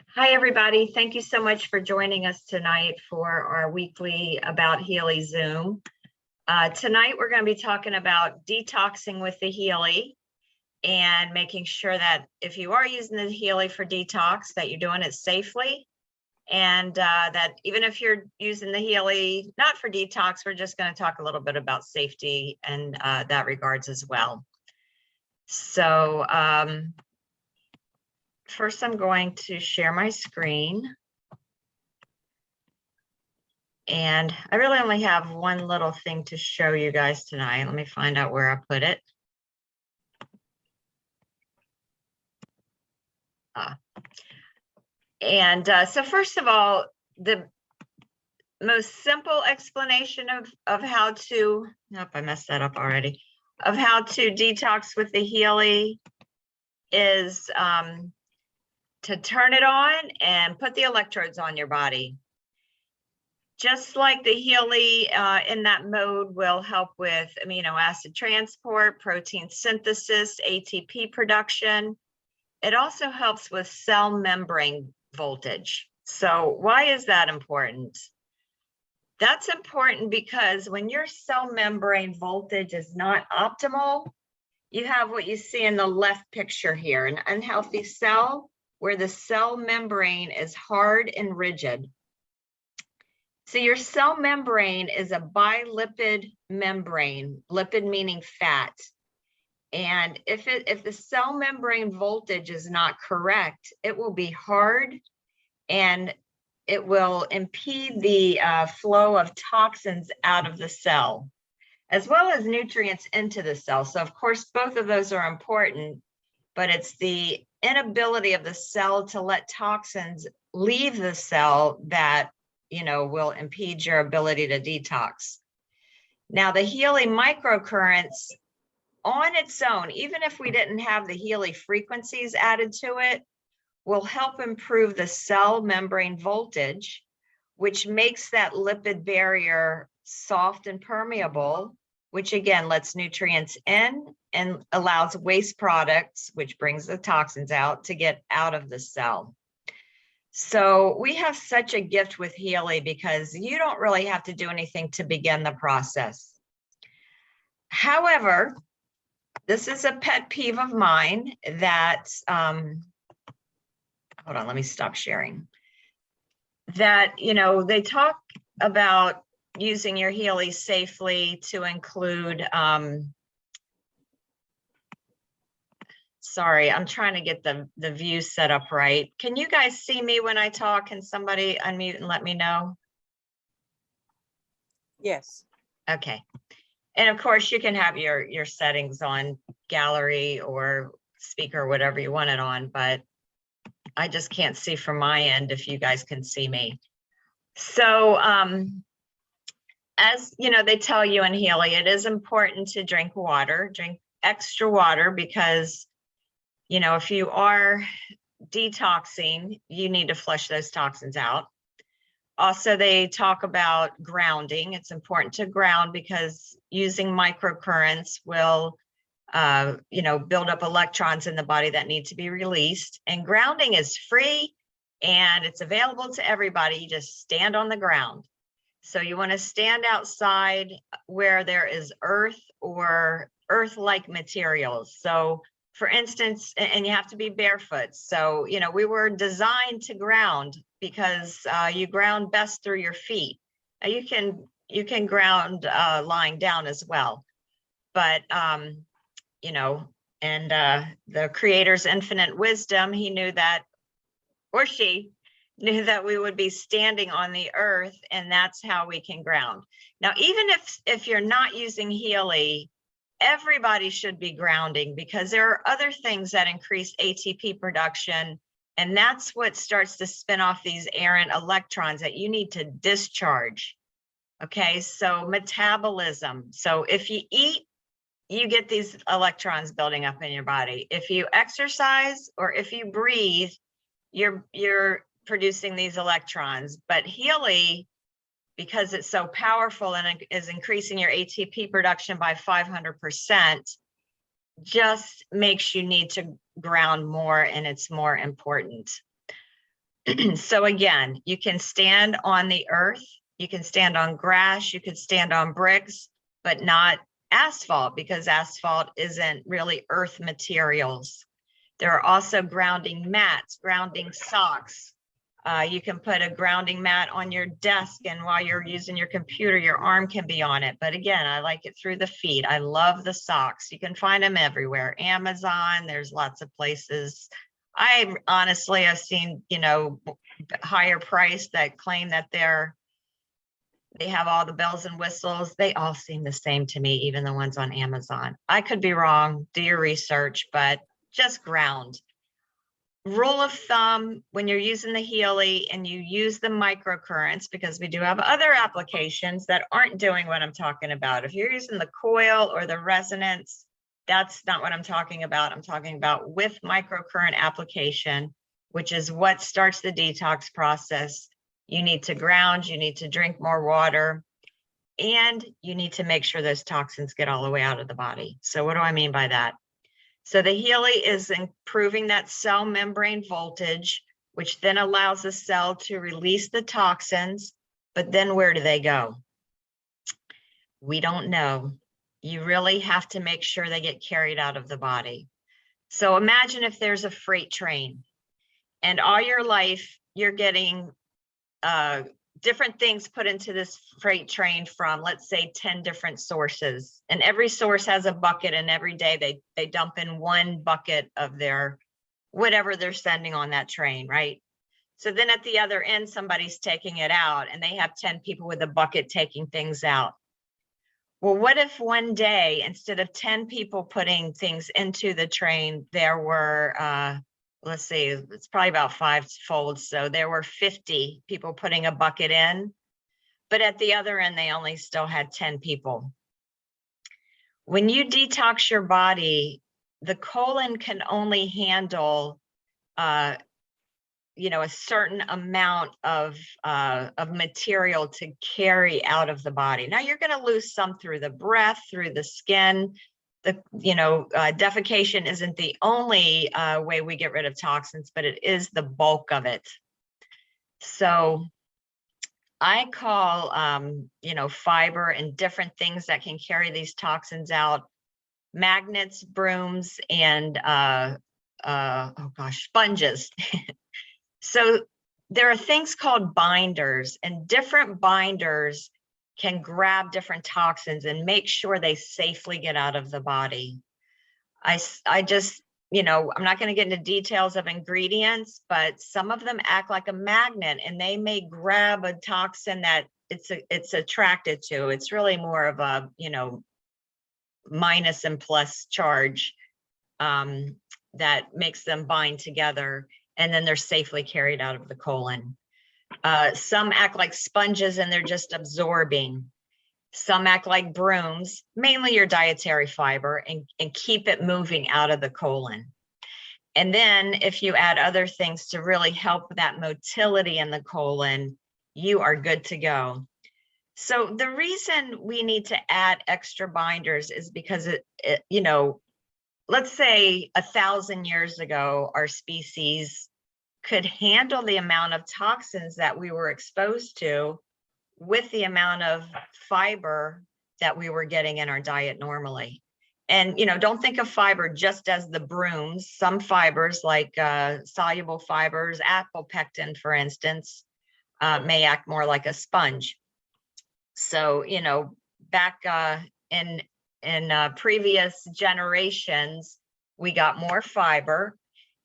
Hi, everybody. Thank you so much for joining us tonight for our weekly About Healy Zoom. Tonight, we're going to be talking about detoxing with the Healy and making sure that if you are using the Healy for detox, that you're doing it safely. And that even if you're using the Healy not for detox, we're just going to talk a little bit about safety and that regards as well. So, first, I'm going to share my screen. And I really only have one little thing to show you guys tonight. Let me find out where I put it. So first of all, the most simple explanation of how to, nope, I messed that up already, of how to detox with the Healy is to turn it on and put the electrodes on your body. Just like the Healy in that mode will help with amino acid transport, protein synthesis, ATP production. It also helps with cell membrane voltage. So why is that important? That's important because when your cell membrane voltage is not optimal, you have what you see in the left picture here, an unhealthy cell where the cell membrane is hard and rigid. So your cell membrane is a bilipid membrane, lipid meaning fat. And if the cell membrane voltage is not correct, it will be hard and it will impede the flow of toxins out of the cell, as well as nutrients into the cell. So of course, both of those are important, but it's the inability of the cell to let toxins leave the cell that will impede your ability to detox. Now, the Healy microcurrents on its own, even if we didn't have the Healy frequencies added to it, will help improve the cell membrane voltage, which makes that lipid barrier soft and permeable, which again lets nutrients in and allows waste products, which brings the toxins out, to get out of the cell. So we have such a gift with Healy because you don't really have to do anything to begin the process. However, this is a pet peeve of mine that, hold on, let me stop sharing. That, they talk about using your Healy safely to include, sorry, I'm trying to get the view set up right. Can you guys see me when I talk? Can somebody unmute and let me know? Yes. Okay. And of course, you can have your settings on gallery or speaker, whatever you want it on, but I just can't see from my end if you guys can see me. So as you know, they tell you in Healy, it is important to drink water, drink extra water, because if you are detoxing, you need to flush those toxins out. Also, they talk about grounding. It's important to ground because using microcurrents will, build up electrons in the body that need to be released. And grounding is free and it's available to everybody. You just stand on the ground. So you want to stand outside where there is earth or earth-like materials. So for instance, and you have to be barefoot. So, we were designed to ground because you ground best through your feet. Now you can ground lying down as well. But, the Creator's infinite wisdom, he knew that, or she knew that we would be standing on the earth, and that's how we can ground. Now, even if you're not using Healy, everybody should be grounding because there are other things that increase ATP production, and that's what starts to spin off these errant electrons that you need to discharge. Okay, so metabolism. So if you eat, you get these electrons building up in your body. If you exercise or if you breathe, you're producing these electrons. But Healy, because it's so powerful and it is increasing your ATP production by 500%, just makes you need to ground more, and it's more important. So again, you can stand on the earth, you can stand on grass, you could stand on bricks, but not asphalt, because asphalt isn't really earth materials. There are also grounding mats, grounding socks. You can put a grounding mat on your desk, and while you're using your computer, your arm can be on it. But again, I like it through the feet. I love the socks. You can find them everywhere. Amazon, there's lots of places. I honestly have seen, higher price that claim that they have all the bells and whistles. They all seem the same to me, even the ones on Amazon. I could be wrong. Do your research, but just ground. Rule of thumb, when you're using the Healy and you use the microcurrents, because we do have other applications that aren't doing what I'm talking about. If you're using the coil or the resonance, that's not what I'm talking about. I'm talking about with microcurrent application, which is what starts the detox process. You need to ground, you need to drink more water, and you need to make sure those toxins get all the way out of the body. So what do I mean by that? So the Healy is improving that cell membrane voltage, which then allows the cell to release the toxins. But then where do they go? We don't know. You really have to make sure they get carried out of the body. So imagine if there's a freight train, and all your life you're getting different things put into this freight train from, let's say, 10 different sources, and every source has a bucket, and every day they dump in one bucket of their whatever they're sending on that train, right? So then at the other end, somebody's taking it out, and they have 10 people with a bucket taking things out. Well, what if one day, instead of 10 people putting things into the train, there were let's see, it's probably about 5-fold. So there were 50 people putting a bucket in, but at the other end, they only still had 10 people. When you detox your body, the colon can only handle, a certain amount of material to carry out of the body. Now you're going to lose some through the breath, through the skin. Defecation isn't the only way we get rid of toxins, but it is the bulk of it. So I call, fiber and different things that can carry these toxins out, magnets, brooms, and sponges. So there are things called binders, and different binders can grab different toxins and make sure they safely get out of the body. I just, I'm not going to get into details of ingredients, but some of them act like a magnet, and they may grab a toxin that it's attracted to. It's really more of a, minus and plus charge that makes them bind together, and then they're safely carried out of the colon. Some act like sponges, and they're just absorbing. Some act like brooms, mainly your dietary fiber, and keep it moving out of the colon. And then if you add other things to really help that motility in the colon, you are good to go. So the reason we need to add extra binders is because let's say 1,000 years ago, our species could handle the amount of toxins that we were exposed to with the amount of fiber that we were getting in our diet normally. And, don't think of fiber just as the brooms. Some fibers, like soluble fibers, apple pectin, for instance, may act more like a sponge. So, back in previous generations, we got more fiber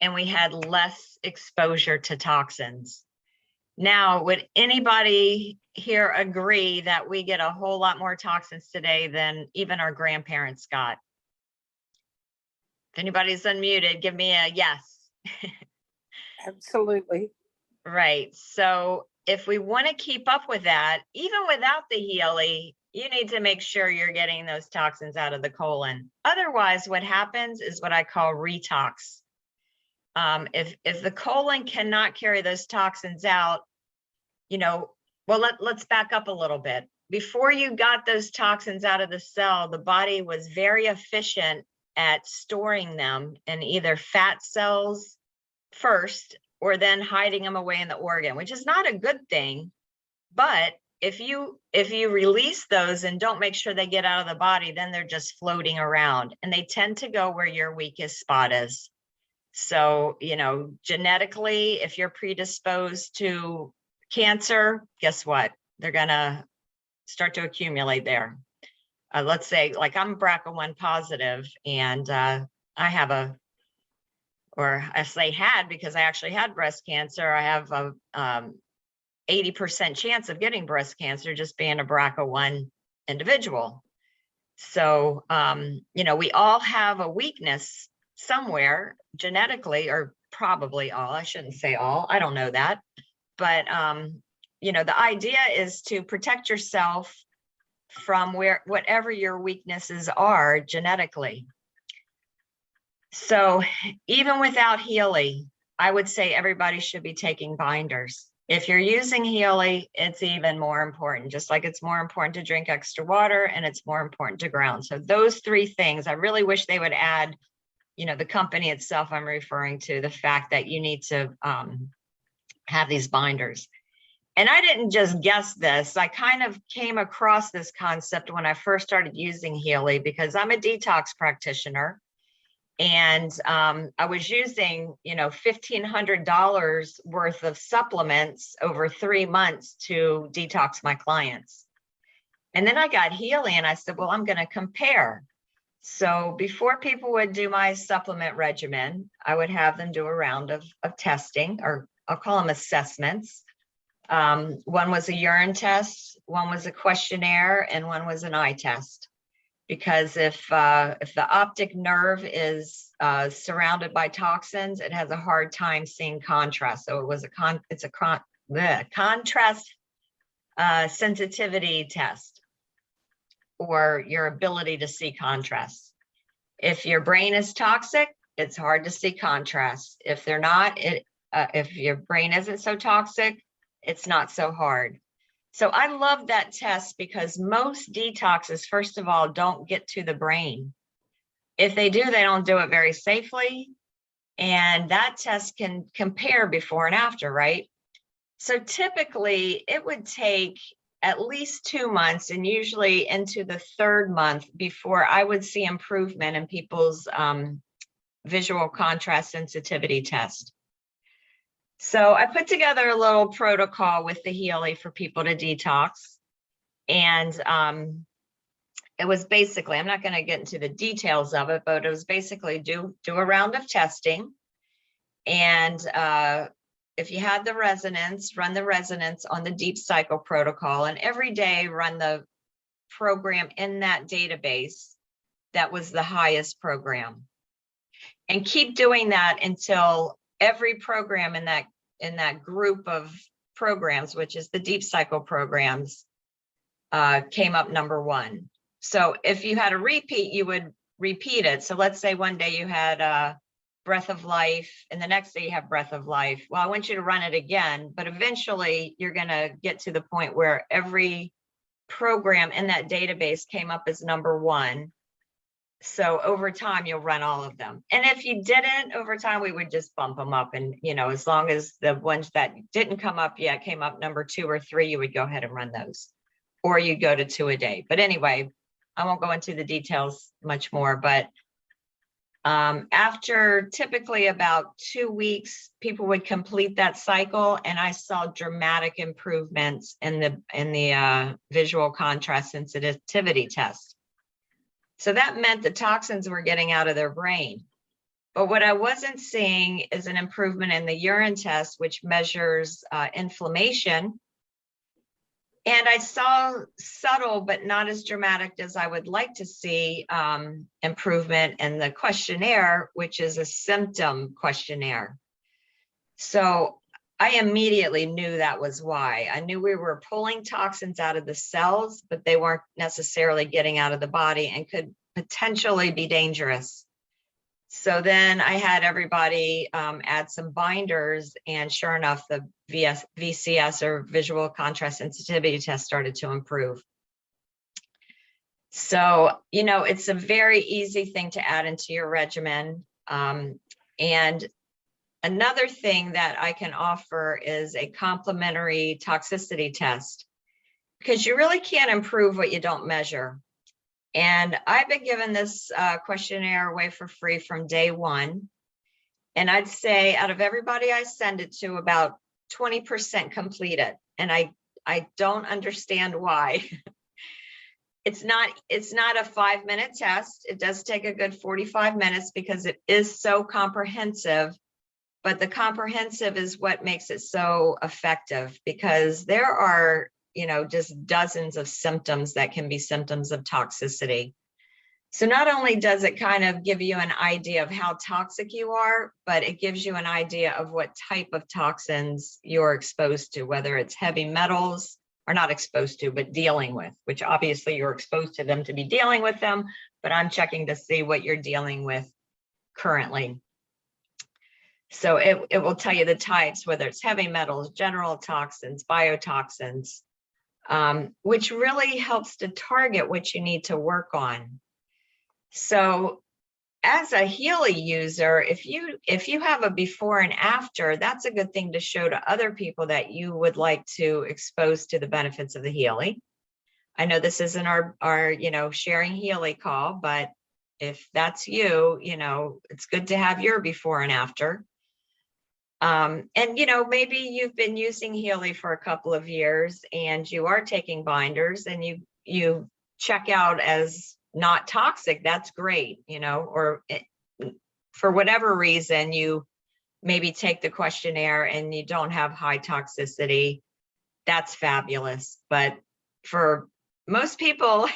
and we had less exposure to toxins. Now, would anybody here agree that we get a whole lot more toxins today than even our grandparents got? If anybody's unmuted, give me a yes. Absolutely. Right. So if we want to keep up with that, even without the Healy, you need to make sure you're getting those toxins out of the colon. Otherwise, what happens is what I call retox. If the colon cannot carry those toxins out, let's back up a little bit. Before you got those toxins out of the cell, the body was very efficient at storing them in either fat cells first or then hiding them away in the organ, which is not a good thing. But if you release those and don't make sure they get out of the body, then they're just floating around, and they tend to go where your weakest spot is. So, you know, genetically, if you're predisposed to cancer, guess what? They're gonna start to accumulate there. Let's say, like, I'm BRCA1 positive, and I have or I say had, because I actually had breast cancer. I have a 80% chance of getting breast cancer just being a BRCA1 individual. So, you know, we all have a weakness somewhere genetically, or probably all. I shouldn't say all, I don't know that. But, you know, the idea is to protect yourself from whatever your weaknesses are genetically. So even without Healy, I would say everybody should be taking binders. If you're using Healy, it's even more important, just like it's more important to drink extra water, and it's more important to ground. So those three things, I really wish they would add, you know, the company itself I'm referring to, the fact that you need to have these binders. And I didn't just guess this. I kind of came across this concept when I first started using Healy, because I'm a detox practitioner. And I was using, you know, $1,500 worth of supplements over 3 months to detox my clients. And then I got Healy, and I said, well, I'm going to compare. So before people would do my supplement regimen, I would have them do a round of testing, or I'll call them assessments. One was a urine test, one was a questionnaire, and one was an eye test. Because if the optic nerve is surrounded by toxins, it has a hard time seeing contrast. So it's a contrast sensitivity test, or your ability to see contrast. If your brain is toxic, it's hard to see contrast. If they're not, if your brain isn't so toxic, it's not so hard. So I love that test, because most detoxes, first of all, don't get to the brain. If they do, they don't do it very safely. And that test can compare before and after, right? So typically it would take at least 2 months, and usually into the 3rd month, before I would see improvement in people's visual contrast sensitivity test. So I put together a little protocol with the Healy for people to detox. And it was basically, I'm not going to get into the details of it, but it was basically do a round of testing. And if you had the resonance, run the resonance on the deep cycle protocol, and every day run the program in that database that was the highest program. And keep doing that until every program in that group of programs, which is the deep cycle programs, came up #1. So if you had a repeat, you would repeat it. So let's say one day you had Breath of Life, and the next day you have Breath of Life. Well, I want you to run it again, but eventually you're going to get to the point where every program in that database came up as #1. So over time, you'll run all of them. And if you didn't, over time, we would just bump them up. And, you know, as long as the ones that didn't come up yet came up #2 or 3, you would go ahead and run those. Or you go to 2 a day. But anyway, I won't go into the details much more. But after typically about 2 weeks, people would complete that cycle. And I saw dramatic improvements in the visual contrast sensitivity test. So that meant the toxins were getting out of their brain. But what I wasn't seeing is an improvement in the urine test, which measures inflammation. And I saw subtle, but not as dramatic as I would like to see, improvement in the questionnaire, which is a symptom questionnaire. So I immediately knew that was why. I knew we were pulling toxins out of the cells, but they weren't necessarily getting out of the body and could potentially be dangerous. So then I had everybody add some binders, and sure enough, the VCS, or visual contrast sensitivity test, started to improve. So, you know, it's a very easy thing to add into your regimen. And another thing that I can offer is a complimentary toxicity test, because you really can't improve what you don't measure. And I've been given this questionnaire away for free from day one. And I'd say out of everybody I send it to, about 20% complete it. And I don't understand why. It's not a 5-minute test. It does take a good 45 minutes because it is so comprehensive, but the comprehensive is what makes it so effective, because there are, you know, just dozens of symptoms that can be symptoms of toxicity. So not only does it kind of give you an idea of how toxic you are, but it gives you an idea of what type of toxins you're exposed to, whether it's heavy metals, or not exposed to, but dealing with, which obviously you're exposed to them to be dealing with them, but I'm checking to see what you're dealing with currently. So it will tell you the types, whether it's heavy metals, general toxins, biotoxins, which really helps to target what you need to work on. So as a Healy user, if you have a before and after, that's a good thing to show to other people that you would like to expose to the benefits of the Healy. I know this isn't our you know, sharing Healy call, but if that's you, you know, it's good to have your before and after. And, you know, maybe you've been using Healy for a couple of years and you are taking binders and you check out as not toxic. That's great, you know, or for whatever reason, you maybe take the questionnaire and you don't have high toxicity. That's fabulous. But for most people,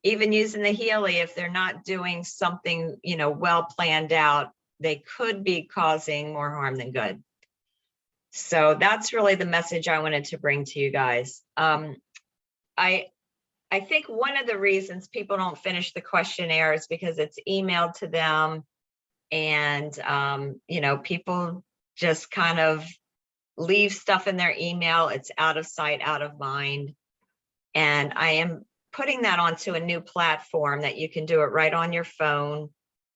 even using the Healy, if they're not doing something, you know, well planned out, they could be causing more harm than good. So that's really the message I wanted to bring to you guys. I think one of the reasons people don't finish the questionnaire is because it's emailed to them, and you know, people just kind of leave stuff in their email. It's out of sight, out of mind. And I am putting that onto a new platform that you can do it right on your phone.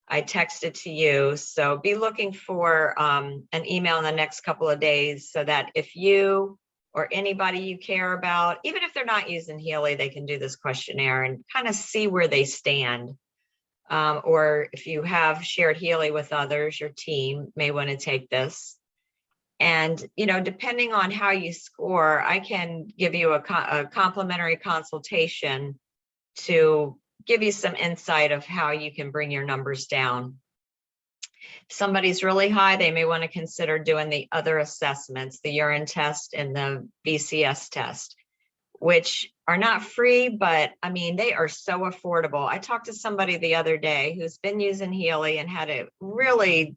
I text it to you. So be looking for an email in the next couple of days, so that if you or anybody you care about, even if they're not using Healy, they can do this questionnaire and kind of see where they stand. Or if you have shared Healy with others, your team may want to take this. And, you know, depending on how you score, I can give you a complimentary consultation to give you some insight of how you can bring your numbers down. If somebody's really high, they may want to consider doing the other assessments, the urine test and the VCS test, which are not free, but I mean, they are so affordable. I talked to somebody the other day who's been using Healy and had a really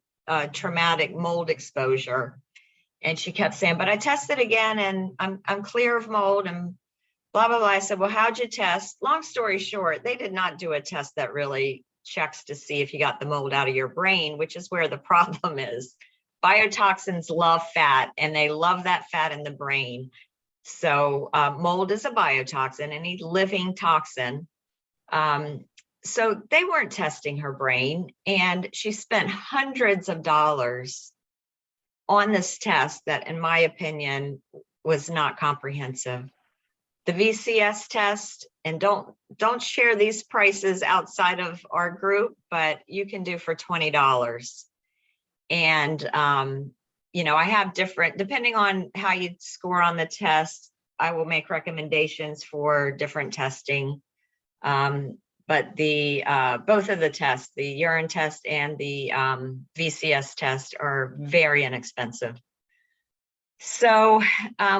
traumatic mold exposure. And she kept saying, but I tested again and I'm clear of mold and blah, blah, blah. I said, well, how'd you test? Long story short, they did not do a test that really checks to see if you got the mold out of your brain, which is where the problem is. Biotoxins love fat, and they love that fat in the brain. So mold is a biotoxin, any living toxin. So they weren't testing her brain, and she spent hundreds of dollars on this test that, in my opinion, was not comprehensive. The VCS test, and don't share these prices outside of our group, but you can do for $20. And you know, I have different, depending on how you score on the test, I will make recommendations for different testing. But the both of the tests, the urine test and the VCS test, are very inexpensive. So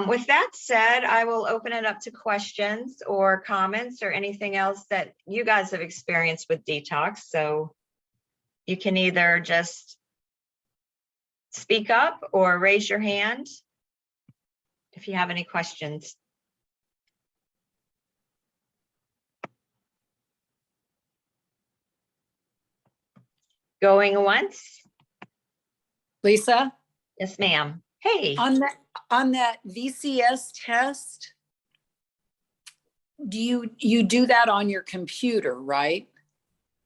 with that said, I will open it up to questions or comments or anything else that you guys have experienced with detox. So you can either just speak up or raise your hand if you have any questions. Going once? Lisa? Yes, ma'am. Hey. On that VCS test, do you do that on your computer, right?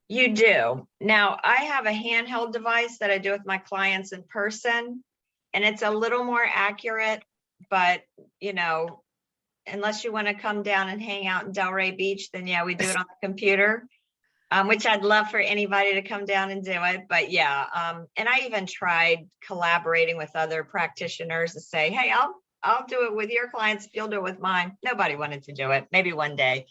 You do. Now, I have a handheld device that I do with my clients in person, and it's a little more accurate, but you know, unless you want to come down and hang out in Delray Beach, then yeah, we do it on the computer. Which I'd love for anybody to come down and do it, but yeah. And I even tried collaborating with other practitioners to say, hey, I'll do it with your clients if you'll do it with mine. Nobody wanted to do it. Maybe one day.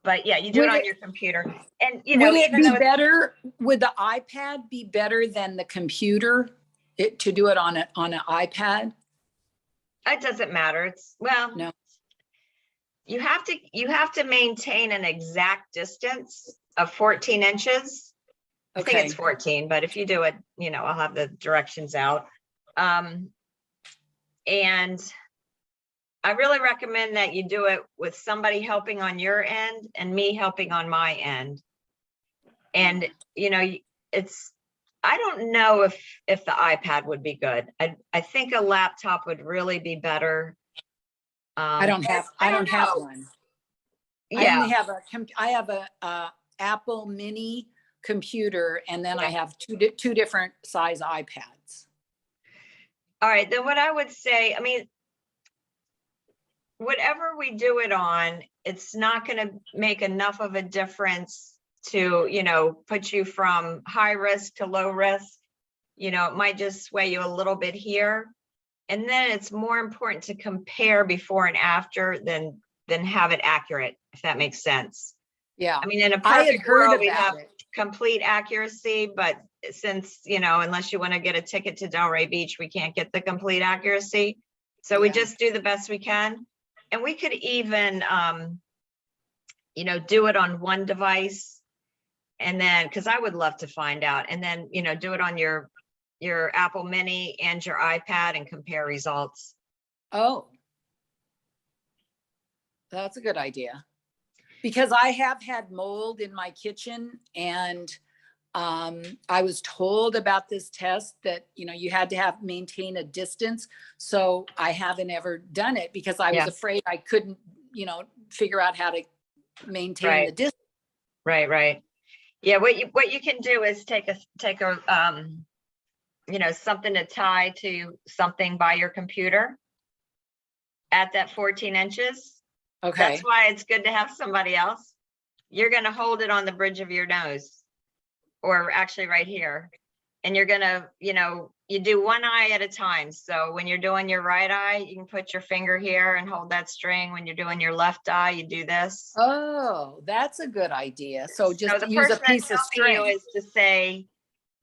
But yeah, you do it on your computer. And you know, Would it even be though better, would the iPad be better than the computer? To do it on an iPad? it doesn't matter. It's well, No. you have to maintain an exact distance of 14 inches. I think Okay. it's 14, but if you do it, you know, I'll have the directions out. And I really recommend that you do it with somebody helping on your end and me helping on my end. And, you know, I don't know if the iPad would be good. I think a laptop would really be better. I don't have one. I Yeah. only have I have a Apple mini computer, and then I have two different size iPads. All right. Then what I would say, I mean, whatever we do it on, it's not going to make enough of a difference to, you know, put you from high risk to low risk. You know, it might just sway you a little bit here. And then it's more important to compare before and after than have it accurate, if that makes sense. Yeah. I mean, in a I had perfect heard world, we about have it. complete accuracy, but since, you know, unless you want to get a ticket to Delray Beach, we can't get the complete accuracy. So we Yeah. just do the best we can. And we could even, you know, do it on one device. And then, because I would love to find out, and then, you know, do it on your Apple Mini and your iPad and compare results. Oh, that's a good idea. Because I have had mold in my kitchen, and I was told about this test that, you know, you had to maintain a distance. So I haven't ever done it because I was afraid I couldn't, you know, figure out how to maintain the distance. Right. Yeah. What you can do is take a you know, something to tie to something by your computer at that 14 inches. Okay. That's why it's good to have somebody else. You're going to hold it on the bridge of your nose, or actually right here. And you're going to, you know, you do one eye at a time. So when you're doing your right eye, you can put your finger here and hold that string. When you're doing your left eye, you do this. Oh, that's a good idea. So just the use a person piece of that's helping string. you is to say,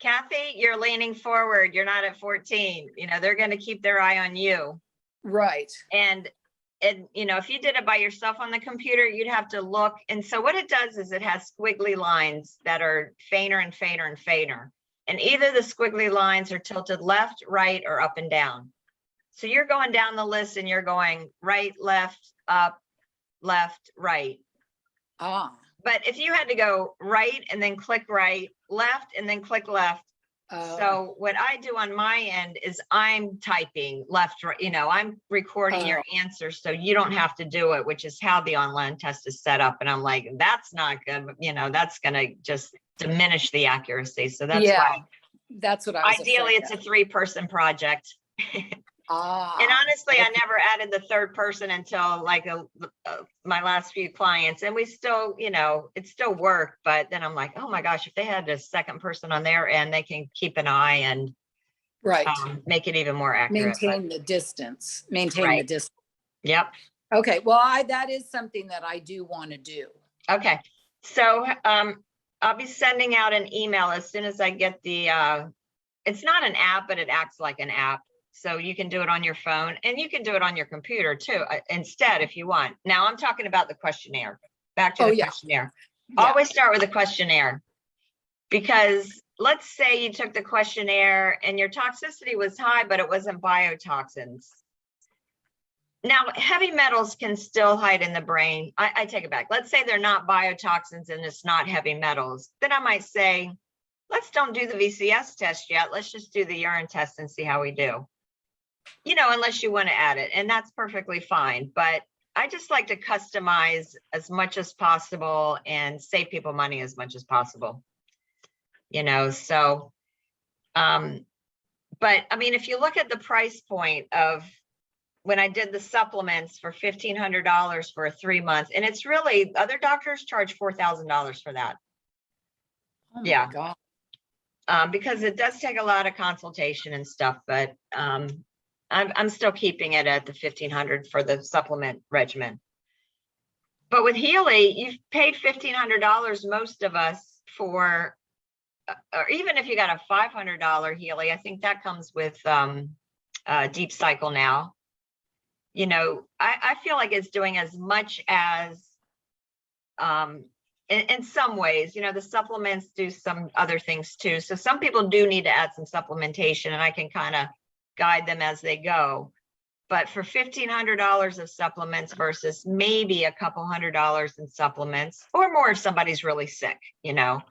Kathy, you're leaning forward. You're not at 14. You know, they're going to keep their eye on you. Right. And, you know, if you did it by yourself on the computer, you'd have to look. And so what it does is it has squiggly lines that are fainter and fainter and fainter. And either the squiggly lines are tilted left, right, or up and down. So you're going down the list and you're going right, left, up, left, right. Ah. But if you had to go right and then click right, left, and then click left. So what I do on my end is I'm typing left, right, you know, I'm recording your answers so you don't have to do it, which is how the online test is set up. And I'm like, that's not good. You know, that's going to just diminish the accuracy. So that's why. That's what I was ideally, it's a 3-person project. And honestly, I never added the third person until like my last few clients, and we still, you know, it still worked. But then I'm like, oh my gosh, if they had a second person on their end, they can keep an eye and make it even more accurate. Maintain the distance. Maintain the distance. Yep. Okay. Well, that is something that I do want to do. Okay. So I'll be sending out an email as soon as I get the. It's not an app, but it acts like an app. So you can do it on your phone, and you can do it on your computer too, instead if you want. Now I'm talking about the questionnaire. Back to the questionnaire. Always start with a questionnaire, because let's say you took the questionnaire and your toxicity was high, but it wasn't biotoxins. Now, heavy metals can still hide in the brain. I take it back. Let's say they're not biotoxins and it's not heavy metals. Then I might say, let's don't do the VCS test yet. Let's just do the urine test and see how we do. You know, unless you want to add it, and that's perfectly fine. But I just like to customize as much as possible and save people money as much as possible. you know, so, but I mean, if you look at the price point of when I did the supplements for $1,500 for a 3 month, and it's really, other doctors charge $4,000 for that. Oh my Yeah. God. Because it does take a lot of consultation and stuff, but I'm still keeping it at the 1,500 for the supplement regimen. But with Healy, you've paid $1,500, most of us, for, or even if you got a $500 Healy, I think that comes with Deep Cycle now. You know, I feel like it's doing as much as, in some ways, you know, the supplements do some other things too. So some people do need to add some supplementation, and I can kind of guide them as they go. But for $1,500 of supplements versus maybe a couple $100 in supplements, or more if somebody's really sick, you know,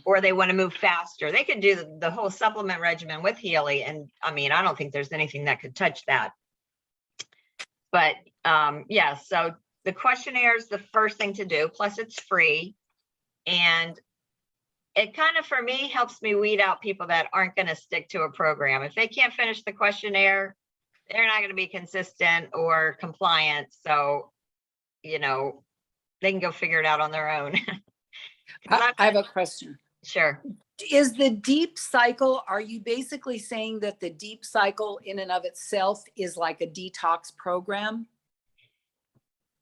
or they want to move faster, they could do the whole supplement regimen with Healy. And I mean, I don't think there's anything that could touch that. But yeah, so the questionnaire is the first thing to do, plus it's free. And it kind of, for me, helps me weed out people that aren't going to stick to a program. If they can't finish the questionnaire, they're not going to be consistent or compliant. So, you know, they can go figure it out on their own. I have a question. Sure. Is the Deep Cycle, are you basically saying that the Deep Cycle in and of itself is like a detox program?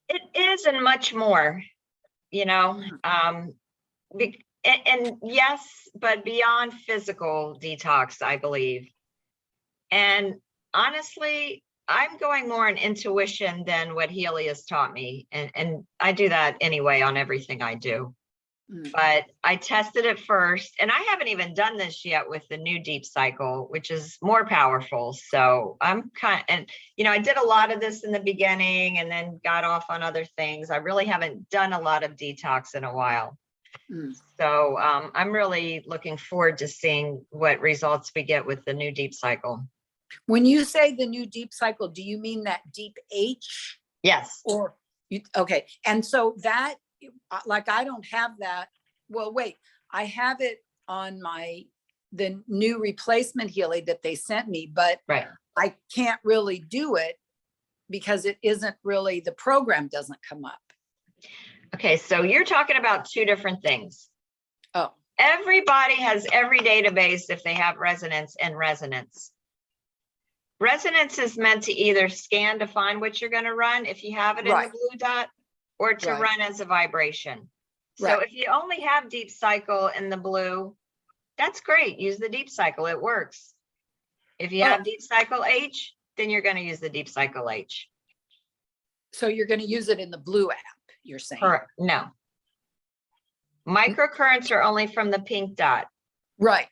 It is, and much more, you know, and yes, but beyond physical detox, I believe. And honestly, I'm going more on intuition than what Healy has taught me. And I do that anyway on everything I do. But I tested it first, and I haven't even done this yet with the new Deep Cycle, which is more powerful. So I'm and you know, I did a lot of this in the beginning and then got off on other things. I really haven't done a lot of detox in a while. So I'm really looking forward to seeing what results we get with the new Deep Cycle. When you say the new Deep Cycle, do you mean that Deep H? Yes. Or okay. And so that, like, I don't have that. Well, wait, I have it on the new replacement Healy that they sent me, but right. I can't really do it because it isn't really, the program doesn't come up. Okay, so you're talking about two different things. Oh. Everybody has every database if they have resonance and resonance. Resonance is meant to either scan to find what you're going to run if you have it in the blue dot, or to run as a vibration. So if you only have Deep Cycle in the blue, that's great. Use the Deep Cycle. It works. If you have Deep Cycle H, then you're going to use the Deep Cycle H. So you're going to use it in the blue app, you're saying? Correct. No. Microcurrents are only from the pink dot. Right.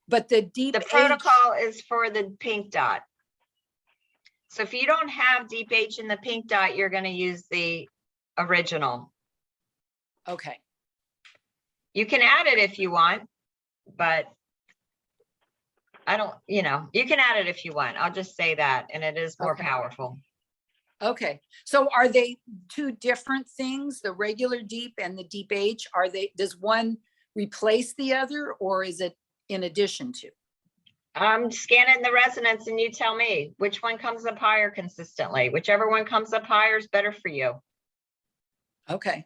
But the Deep The protocol is for the pink dot. So if you don't have Deep H in the pink dot, you're going to use the original. Okay. You can add it if you want, but I don't, you know, you can add it if you want. I'll just say that. And it is more powerful. Okay. So are they two different things? The regular Deep and the Deep H, are they, does one replace the other, or is it in addition to? I'm scanning the resonance and you tell me which one comes up higher consistently. Whichever one comes up higher is better for you. Okay.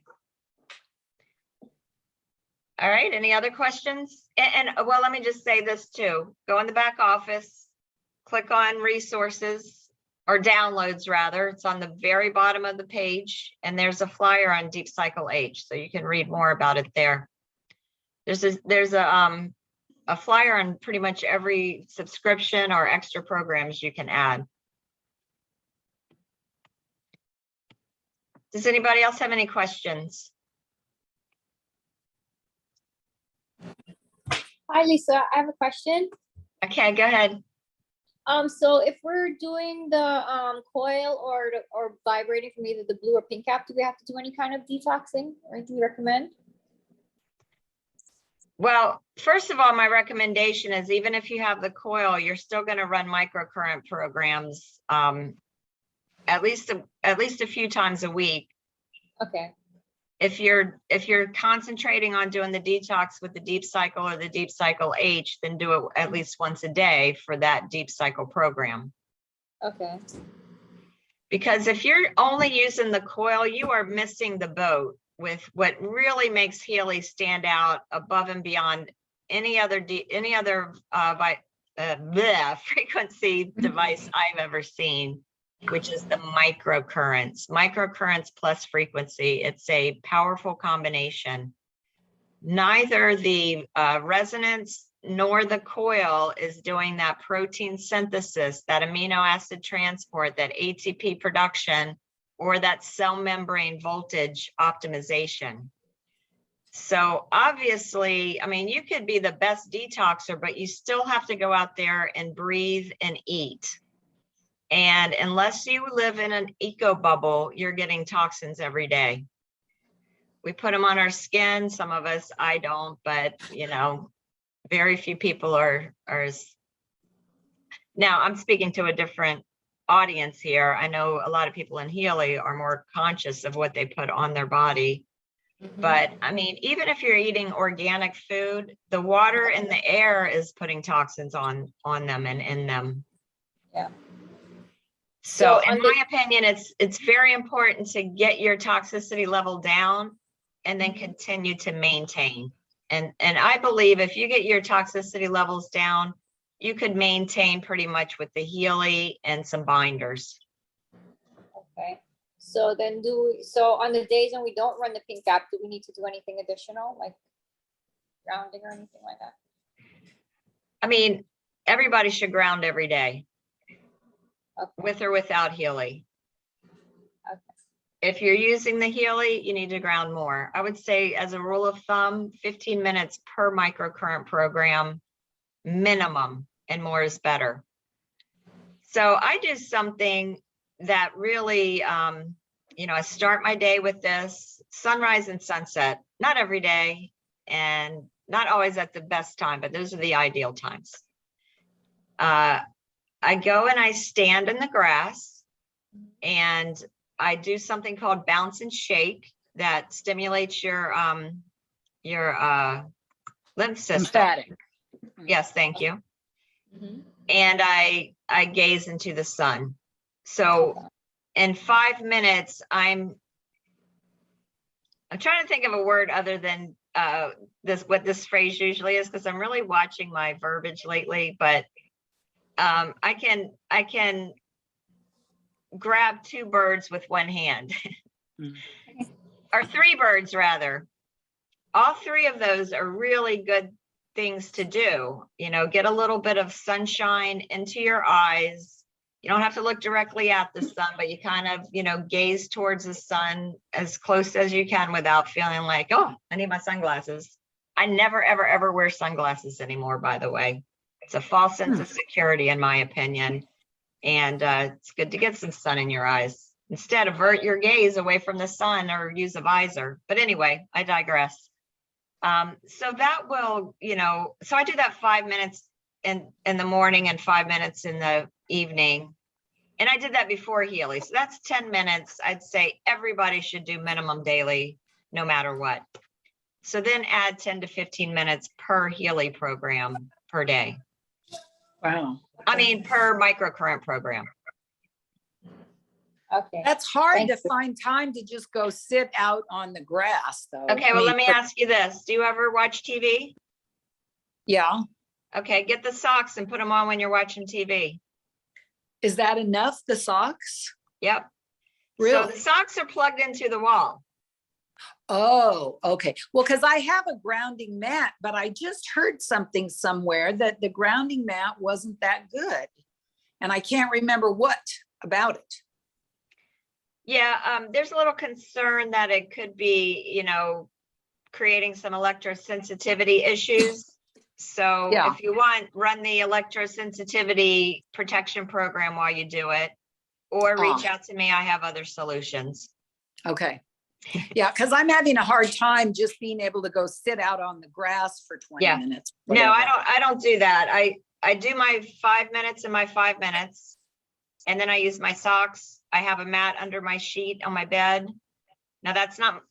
All right. Any other questions? And well, let me just say this too. Go in the back office, click on resources, or downloads rather. It's on the very bottom of the page, and there's a flyer on Deep Cycle H, so you can read more about it there. There's a flyer on pretty much every subscription or extra programs you can add. Does anybody else have any questions? Hi, Lisa. I have a question. Okay, go ahead. So if we're doing the coil or vibrating from either the blue or pink app, do we have to do any kind of detoxing, or do you recommend? Well, first of all, my recommendation is, even if you have the coil, you're still going to run microcurrent programs at least a few times a week. Okay. if you're concentrating on doing the detox with the deep cycle or the deep cycle H, then do it at least once a day for that deep cycle program. Okay. Because if you're only using the coil, you are missing the boat with what really makes Healy stand out above and beyond any other frequency device I've ever seen, which is the microcurrents. Microcurrents plus frequency. It's a powerful combination. Neither the resonance nor the coil is doing that protein synthesis, that amino acid transport, that ATP production, or that cell membrane voltage optimization. So obviously, I mean, you could be the best detoxer, but you still have to go out there and breathe and eat. And unless you live in an eco bubble, you're getting toxins every day. We put them on our skin. Some of us, I don't, but you know, very few people are now I'm speaking to a different audience here. I know a lot of people in Healy are more conscious of what they put on their body. But I mean, even if you're eating organic food, the water and the air is putting toxins on them and in them. Yeah. So in my opinion, it's very important to get your toxicity level down and then continue to maintain. And I believe if you get your toxicity levels down, you could maintain pretty much with the Healy and some binders. Okay. So then so on the days when we don't run the pink app, do we need to do anything additional, like grounding or anything like that? I mean, everybody should ground every day. Okay. With or without Healy. Okay. If you're using the Healy, you need to ground more. I would say as a rule of thumb, 15 minutes per microcurrent program minimum, and more is better. So I do something that really, you know, I start my day with this sunrise and sunset, not every day and not always at the best time, but those are the ideal times. I go and I stand in the grass and I do something called bounce and shake that stimulates your lymph system. Lymphatic. Yes, thank you. Mm-hmm. And I gaze into the sun. So in 5 minutes, I'm trying to think of a word other than what this phrase usually is, because I'm really watching my verbiage lately, but I can grab 2 birds with one hand or 3 birds rather. All 3 of those are really good things to do. You know, get a little bit of sunshine into your eyes. You don't have to look directly at the sun, but you kind of, you know, gaze towards the sun as close as you can without feeling like, oh, I need my sunglasses. I never, ever, ever wear sunglasses anymore, by the way. It's a false sense of security, in my opinion. And it's good to get some sun in your eyes. Instead, avert your gaze away from the sun or use a visor. But anyway, I digress. So that will, you know, so I do that 5 minutes in the morning and 5 minutes in the evening. And I did that before Healy. So that's 10 minutes. I'd say everybody should do minimum daily, no matter what. So then add 10 to 15 minutes per Healy program per day. Wow. I mean, per microcurrent program. Okay. That's hard Thank to you. find time to just go sit out on the grass, though. Okay, well, let me ask you this. Do you ever watch TV? Yeah. Okay, get the socks and put them on when you're watching TV. Is that enough, the socks? Yep. Really? So the socks are plugged into the wall. Oh, okay. Well, because I have a grounding mat, but I just heard something somewhere that the grounding mat wasn't that good. And I can't remember what about it. Yeah, there's a little concern that it could be, you know, creating some electrosensitivity issues. So Yeah. if you want, run the electrosensitivity protection program while you do it, or reach out to me. I have other solutions. Okay. Yeah, because I'm having a hard time just being able to go sit out on the grass for 20 minutes. No, whatever. I don't do that. I do my 5 minutes and my 5 minutes, and then I use my socks. I have a mat under my sheet on my bed, Now that's not,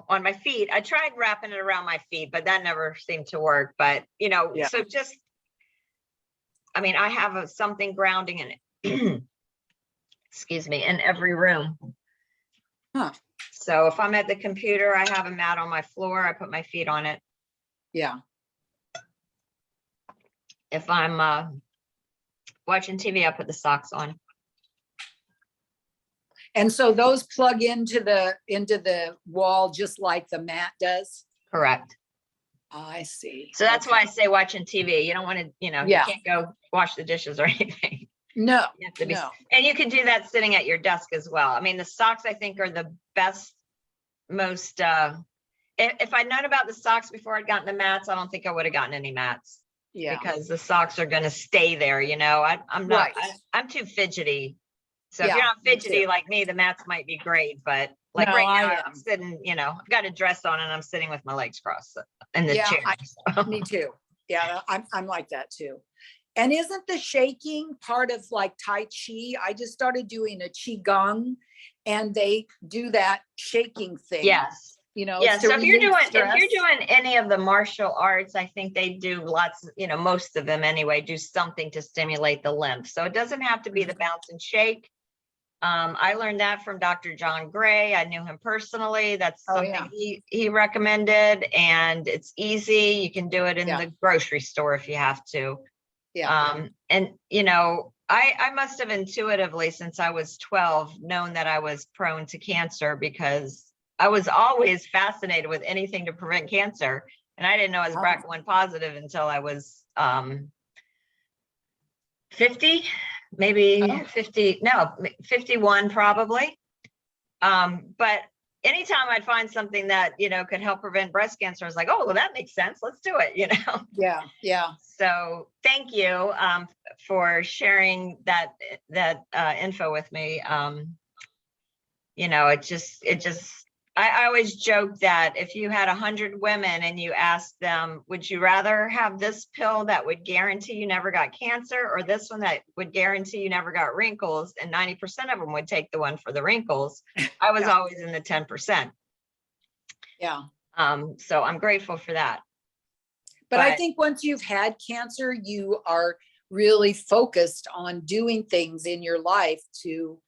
on my feet. I tried wrapping it around my feet, but that never seemed to work. But, Yeah. so just, I mean, I have something grounding in it. Excuse me, in every room. Huh. So if I'm at the computer, I have a mat on my floor. I put my feet on it. Yeah. If I'm watching TV, I put the socks on. And so those plug into the wall just like the mat does? Correct. I see. So that's why I Okay. say watching TV. You don't want to, you Yeah. can't go wash the dishes or anything. No, You have to be, no. and you can do that sitting at your desk as well. I mean, the socks I think are the best, most, if I'd known about the socks before I'd gotten the mats, I don't think I would have gotten any mats. Yeah. Because the socks are going to stay there, I'm not, Right. I'm too fidgety. So if Yeah, you're not me fidgety too. like me, the mats might be great, but like No, right I now am. I'm sitting, I've got a dress on and I'm sitting with my legs crossed in the Yeah, chair. Me too. Yeah, I'm like that too. And isn't the shaking part of like Tai Chi? I just started doing a Qigong and they do that shaking thing. Yes. Yeah, to so if you're relieve doing stress. any of the martial arts, I think they do lots, most of them anyway, do something to stimulate the lymph. So it doesn't have to be the bounce and shake. I learned that from Dr. John Gray. I knew him personally. That's Oh, something yeah. he recommended, and it's easy. You can do it in Yeah. the grocery store if you have to. Yeah. And I must have intuitively, since I was 12, known that I was prone to cancer because I was always fascinated with anything to prevent cancer. And I didn't know I was Oh. BRCA1 positive until I was 50, maybe Oh. 50, no, 51 probably. But anytime I'd find something that, could help prevent breast cancer, I was like, oh, well, that makes sense. Let's do it, Yeah. Yeah. So thank you for sharing that info with me. I always joke that if you had 100 women and you asked them, would you rather have this pill that would guarantee you never got cancer or this one that would guarantee you never got wrinkles? And 90% of them would take the one for the wrinkles. I was Yeah. always in the 10%. Yeah. So I'm grateful for that. But I think once you've had cancer, you are really focused on doing things in your life to,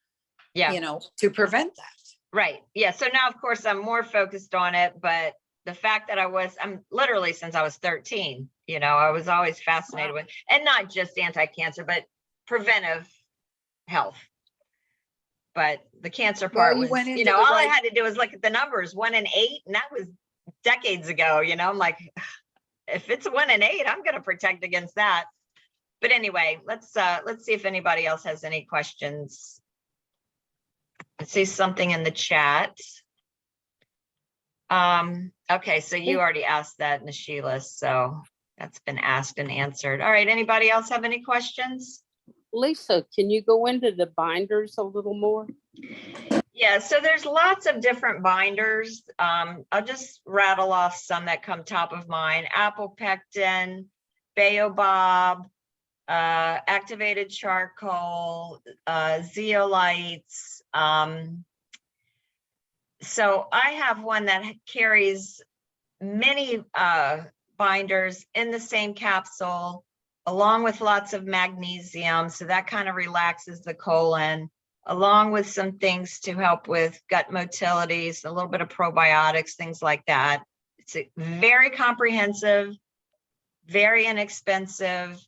to prevent that. Right. Yeah. So now, of course, I'm more focused on it, but the fact that I'm literally since I was 13, I was always fascinated with, and not just anti-cancer, but preventive health. But the cancer part was, all I had to do was look at the numbers, 1 in 8, and that was decades ago, I'm like, if it's 1 in 8, I'm going to protect against that. But anyway, let's see if anybody else has any questions. I see something in the chat. Okay, so you already asked that, Nashila, so that's been asked and answered. All right, anybody else have any questions? Lisa, can you go into the binders a little more? Yeah, so there's lots of different binders. I'll just rattle off some that come top of mind. Apple pectin, baobab, activated charcoal, zeolites. So I have one that carries many binders in the same capsule, along with lots of magnesium. So that kind of relaxes the colon, along with some things to help with gut motilities, a little bit of probiotics, things like that. It's very comprehensive, very inexpensive,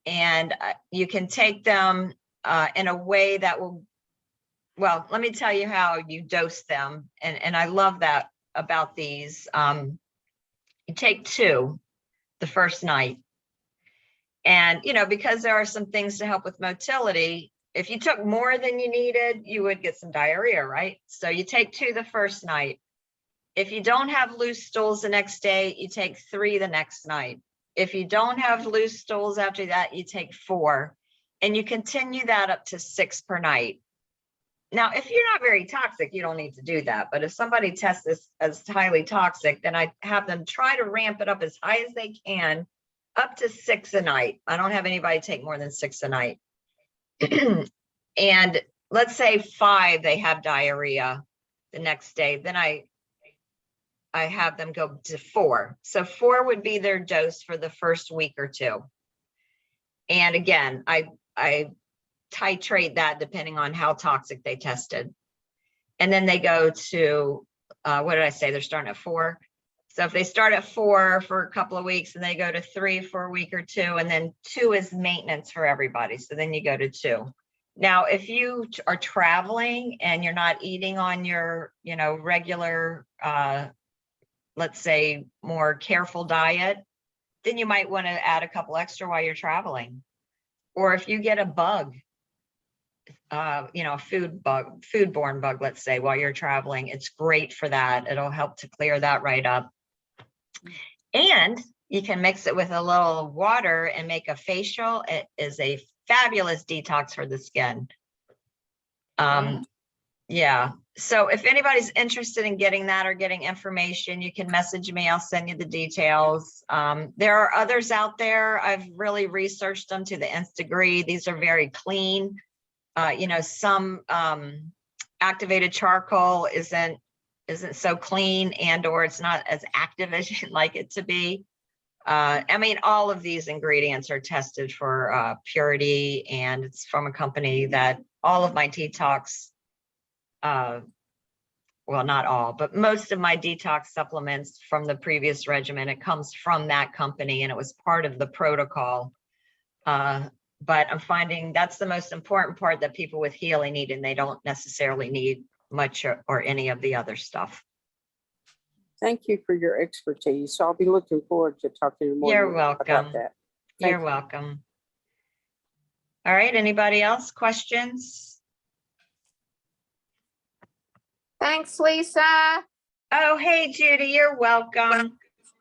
and you can take them in a way that will, well, let me tell you how you dose them. And I love that about these. You take 2 the first night. And, because there are some things to help with motility, if you took more than you needed, you would get some diarrhea, right? So you take 2 the first night. If you don't have loose stools the next day, you take 3 the next night. If you don't have loose stools after that, you take 4. And you continue that up to 6 per night. Now, if you're not very toxic, you don't need to do that. But if somebody tests this as highly toxic, then I have them try to ramp it up as high as they can, up to 6 a night. I don't have anybody take more than 6 a night. And let's say 5, they have diarrhea. the next day. Then I have them go to 4. So 4 would be their dose for the first week or 2. And again, I titrate that depending on how toxic they tested. And then they go to, what did I say? They're starting at 4. So if they start at 4 for a couple of weeks and they go to 3 for a week or 2, and then 2 is maintenance for everybody. So then you go to 2. Now, if you are traveling and you're not eating on your, regular, let's say more careful diet, then you might want to add a couple extra while you're traveling. Or if you get a bug, foodborne bug, let's say, while you're traveling, it's great for that. It'll help to clear that right up. And you can mix it with a little water and make a facial. It is a fabulous detox for the skin. Yeah. So if anybody's interested in getting that or getting information, you can message me. I'll send you the details. There are others out there. I've really researched them to the nth degree. These are very clean. Some activated charcoal isn't so clean, and or it's not as active as you'd like it to be. All of these ingredients are tested for purity, and it's from a company that all of my detox, well, not all, but most of my detox supplements from the previous regimen, it comes from that company, and it was part of the protocol. But I'm finding that's the most important part that people with Healy need, and they don't necessarily need much or any of the other stuff. Thank you for your expertise. So I'll be looking forward to talking more You're about welcome. that. You're welcome. All right, anybody else? Questions? Thanks, Lisa. Oh, hey, Judy, you're welcome.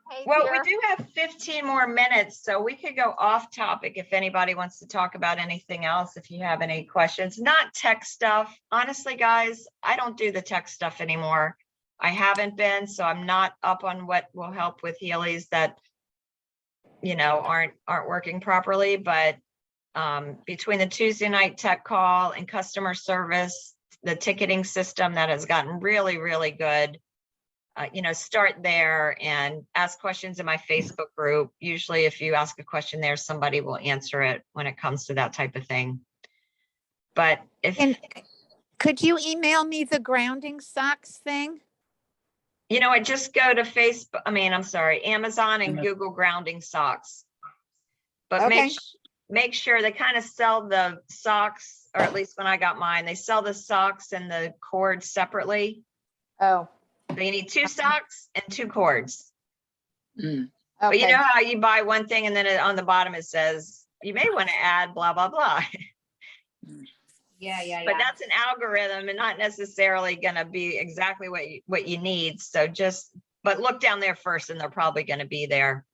Hey, Well, we dear. do have 15 more minutes, so we could go off topic if anybody wants to talk about anything else, if you have any questions. Not tech stuff. Honestly, guys, I don't do the tech stuff anymore. I haven't been, so I'm not up on what will help with Healy's that, aren't working properly. But between the Tuesday night tech call and customer service, the ticketing system that has gotten really, really good, start there and ask questions in my Facebook group. Usually if you ask a question there, somebody will answer it when it comes to that type of thing. But And could you email me the grounding socks thing? I just go to Amazon and Google grounding socks. But Okay. make sure they kind of sell the socks, or at least when I got mine, they sell the socks and the cords separately. Oh, So you need 2 socks and 2 cords. Mm. But you okay. know how you buy one thing and then on the bottom it says, you may want to add blah, blah, blah. Yeah. But that's an algorithm and not necessarily going to be exactly what you need. So but look down there first and they're probably going to be there.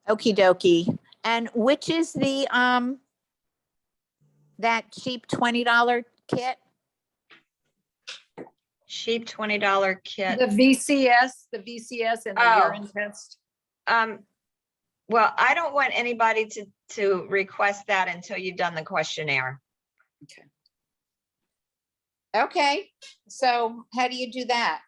Okie dokie. And which is the, that cheap $20 kit? Cheap $20 kit. The VCS and the Oh. urine test. Well, I don't want anybody to request that until you've done the questionnaire. Okay. So how do you do that?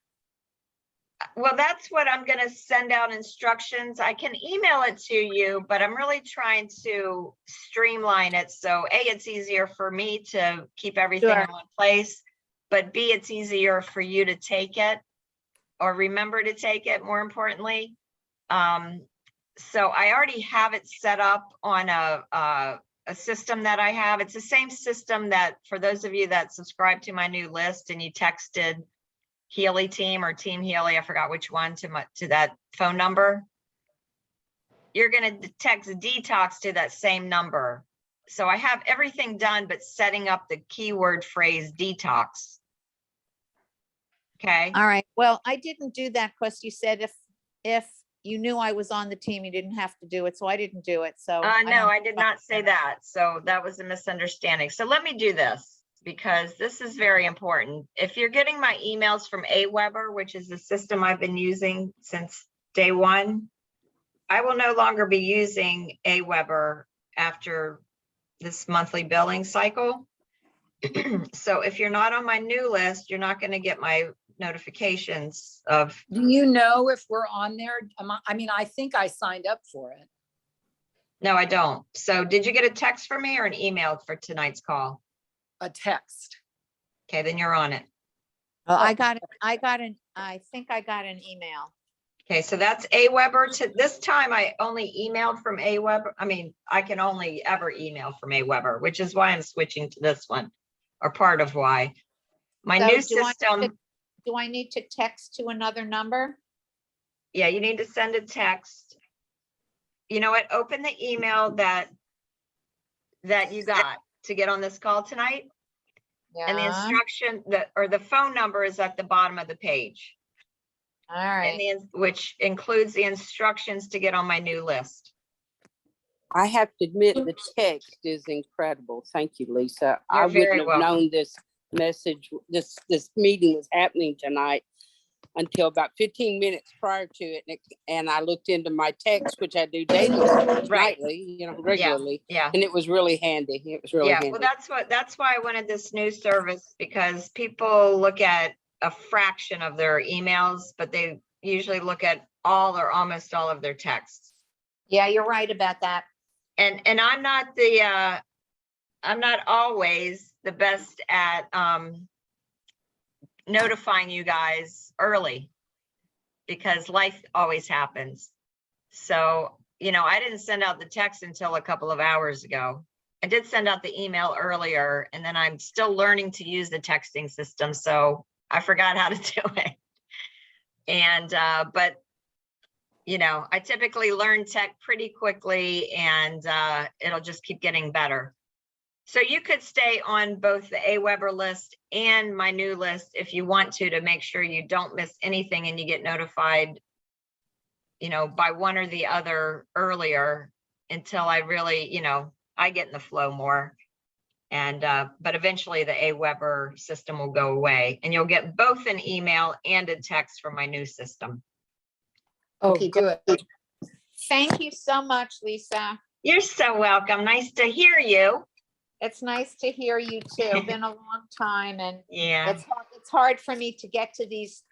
Well, that's what I'm going to send out instructions. I can email it to you, but I'm really trying to streamline it. So A, it's easier for me to keep everything Sure. in one place, but B, it's easier for you to take it or remember to take it, more importantly. So I already have it set up on a system that I have. It's the same system that, for those of you that subscribe to my new list and you texted Healy team or Team Healy, I forgot which one, to that phone number, you're going to text detox to that same number. So I have everything done but setting up the keyword phrase detox. Okay. All right. Well, I didn't do that because you said if you knew I was on the team, you didn't have to do it. So I didn't do it. So No, I did not say that. So that was a misunderstanding. So let me do this, because this is very important. If you're getting my emails from Aweber, which is the system I've been using since day one, I will no longer be using Aweber after this monthly billing cycle, So if you're not on my new list, you're not gonna get my notifications of, Do you know if we're on there? I mean, I think I signed up for it. no, I don't. So did you get a text from me or an email for tonight's call? A text. Okay, then you're on it. Well, Oh. I think I got an email. Okay, so that's AWeber. This time I only emailed from AWeber. I mean, I can only ever email from AWeber, which is why I'm switching to this one, or part of why. My So new do I need to- system, Do I need to text to another number? yeah, you need to send a text. You know what? Open the email that you got to get on this call tonight. And the Yeah, instruction or the phone number is at the bottom of the page. all And right. which includes the instructions to get on my new list. I have to admit, the text is incredible. Thank you, Lisa. I You're very wouldn't have welcome. known this message, this meeting was happening tonight until about 15 minutes prior to it. And I looked into my text, which I do daily, Right. nightly, regularly. Yeah. And it was really handy. It was really Yeah, handy. well, that's why I wanted this new service, because people look at a fraction of their emails, but they usually look at all or almost all of their texts. Yeah, you're right about that. And I'm not I'm not always the best at notifying you guys early, because life always happens. So, I didn't send out the text until a couple of hours ago. I did send out the email earlier, and then I'm still learning to use the texting system, so I forgot how to do it. And but I typically learn tech pretty quickly, and it'll just keep getting better. So you could stay on both the AWeber list and my new list if you want to make sure you don't miss anything and you get notified, by one or the other earlier, until I really, I get in the flow more. And but eventually the AWeber system will go away, and you'll get both an email and a text from my new system. Okay, good. Thank you so much, Lisa. You're so welcome. Nice to hear you. It's nice to hear you too. Been a long time, and Yeah. it's hard for me to get to these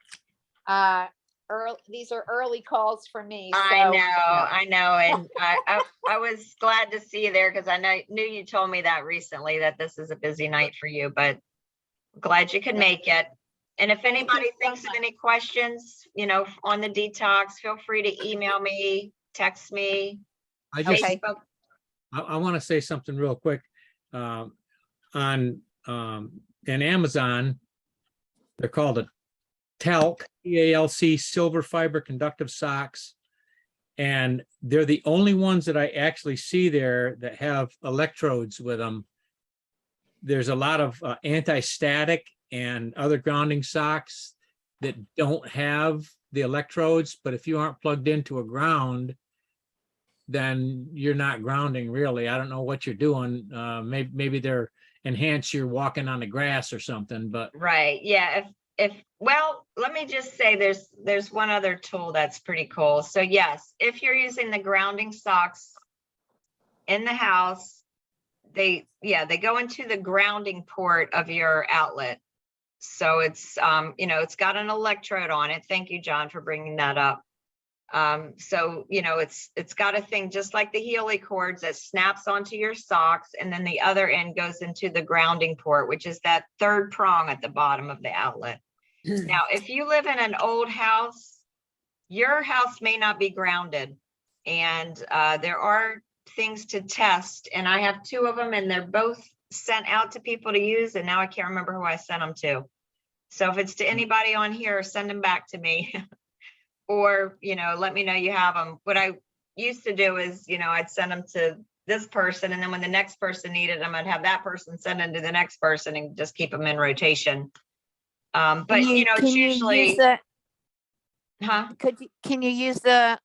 these are early calls for me. I know. And I was glad to see you there, because I knew you told me that recently, that this is a busy night for you, but glad you could make it. And if anybody thinks of any questions, on the detox, feel free to email me, text me. Okay. Facebook. I want to say something real quick. On in Amazon, they're called a talc, TALC, silver fiber conductive socks, and they're the only ones that I actually see there that have electrodes with them. There's a lot of anti-static and other grounding socks that don't have the electrodes, but if you aren't plugged into a ground, then you're not grounding really. I don't know what you're doing. Maybe they're enhance your walking on the grass or something, but Right. Yeah. Well, let me just say there's one other tool that's pretty cool. So yes, if you're using the grounding socks in the house, they go into the grounding port of your outlet. So it's, it's got an electrode on it. Thank you, John, for bringing that up. So, it's got a thing just like the Healy cords that snaps onto your socks, and then the other end goes into the grounding port, which is that third prong at the bottom of the outlet. Now, if you live in an old house, your house may not be grounded, and there are things to test, and I have two of them, and they're both sent out to people to use, and now I can't remember who I sent them to. So if it's to anybody on here, send them back to me. Or, let me know you have them. What I used to do is, I'd send them to this person, and then when the next person needed them, I'd have that person send them to the next person and just keep them in rotation. But, it's usually, Can you use the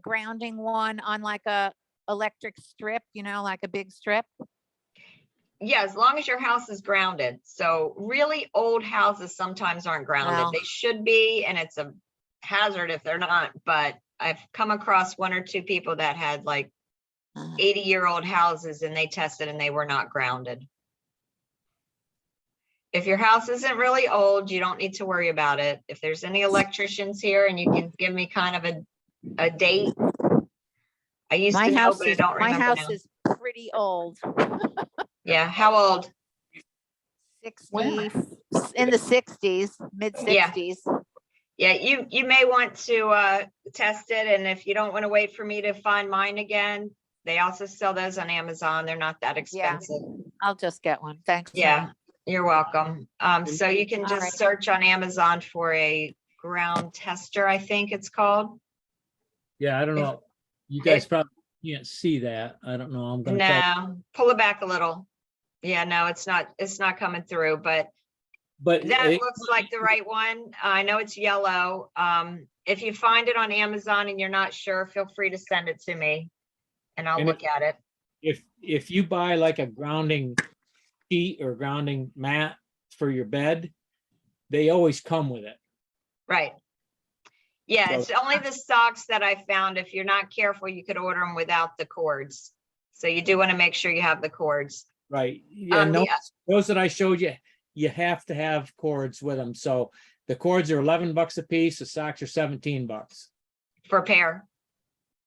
grounding one on like a electric strip, like a big strip? Yeah, as long as your house is grounded. So really old houses sometimes aren't grounded. Wow. They should be, and it's a hazard if they're not. But I've come across one or two people that had like 80-year-old houses, and they tested and they were not grounded. If your house isn't really old, you don't need to worry about it. If there's any electricians here and you can give me kind of a date. I used My to know, house but I is, don't my remember house now. is pretty old. Yeah, how old? 60, in the 60s, mid Yeah. 60s. Yeah, you may want to test it, and if you don't want to wait for me to find mine again, they also sell those on Amazon. They're not that Yeah. expensive. I'll just get one. Thanks. Yeah, you're welcome. So you can All just right. search on Amazon for a ground tester, I think it's called. Yeah, I don't If- know. You guys probably can't see that. I don't know. I'm gonna try. No, pull it back a little. Yeah, no, it's not coming through, but But that it- looks like the right one. I know it's yellow. If you find it on Amazon and you're not sure, feel free to send it to me and I'll And look at it. if you buy like a grounding sheet or grounding mat for your bed, they always come with it. Right. Yeah, So- it's only the socks that I found. If you're not careful, you could order them without the cords. So you do want to make sure you have the cords. Right. Yeah, the- those that I showed you, you have to have cords with them. So the cords are $11 a piece. The socks are $17 For a pair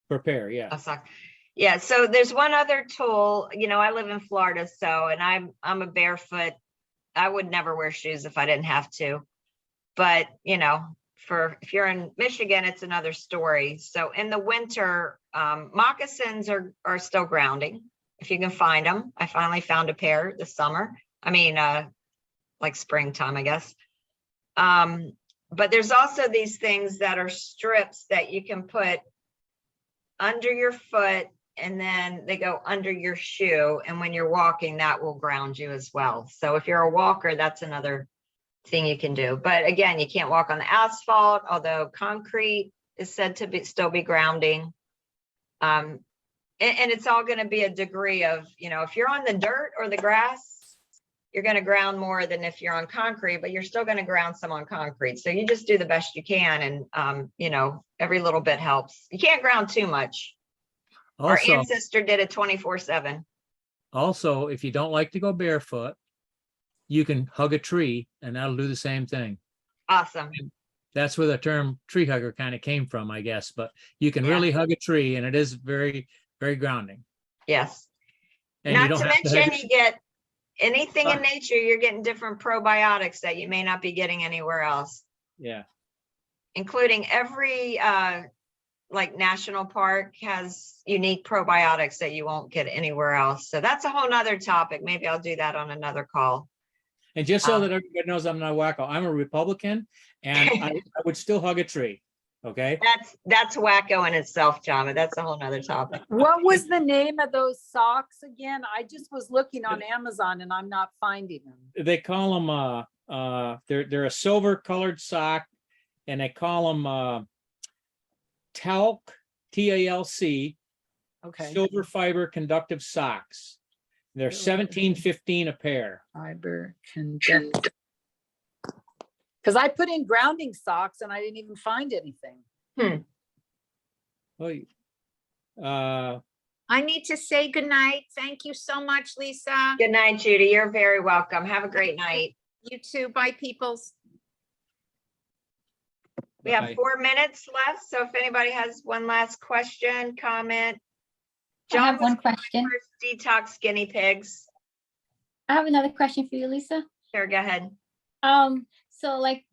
per pair. Yeah. of socks. Yeah, so there's one other tool, I live in Florida, so, and I'm a barefoot. I would never wear shoes if I didn't have to. But, if you're in Michigan, it's another story. So in the winter, moccasins are still grounding if you can find them. I finally found a pair this summer. I mean, like springtime, I guess. But there's also these things that are strips that you can put under your foot and then they go under your shoe. And when you're walking, that will ground you as well. So if you're a walker, that's another thing you can do. But again, you can't walk on the asphalt, although concrete is said to still be grounding. And it's all going to be a degree of, if you're on the dirt or the grass, you're going to ground more than if you're on concrete, but you're still going to ground some on concrete. So you just do the best you can. And, every little bit helps. You can't ground too much. Our Also, ancestor did it 24/7. also, if you don't like to go barefoot, you can hug a tree and that'll do the same thing. Awesome. That's where the term tree hugger kind of came from, I guess, but you can Yeah. really hug a tree and it is very, very grounding. Yes. And you Not don't to have to mention hug you get anything in Uh. nature, you're getting different probiotics that you may not be getting anywhere else, Yeah. including every like national park has unique probiotics that you won't get anywhere else. So that's a whole nother topic. Maybe I'll do that on another call. And just so Um, that everybody knows I'm not a wacko, I'm a Republican and I would still hug a tree. Okay. That's wacko in itself, John, but that's a whole nother topic. What was the name of those socks again? I just was looking on Amazon and I'm not finding them. They call them, they're a silver colored sock and they call them, talc, TALC, Okay. silver fiber conductive socks. They're $17.15 a pair. Fiber conductive. Because I put in grounding socks and I didn't even find anything. Well, I need to say goodnight. Thank you so much, Lisa. Good night, Judy. You're very welcome. Have a great night. You too. Bye, peoples. We have bye. 4 minutes left. So if anybody has one last question, comment. I have John one was my question. first detox guinea pigs. I have another question for you, Lisa. Sure, go ahead. So like,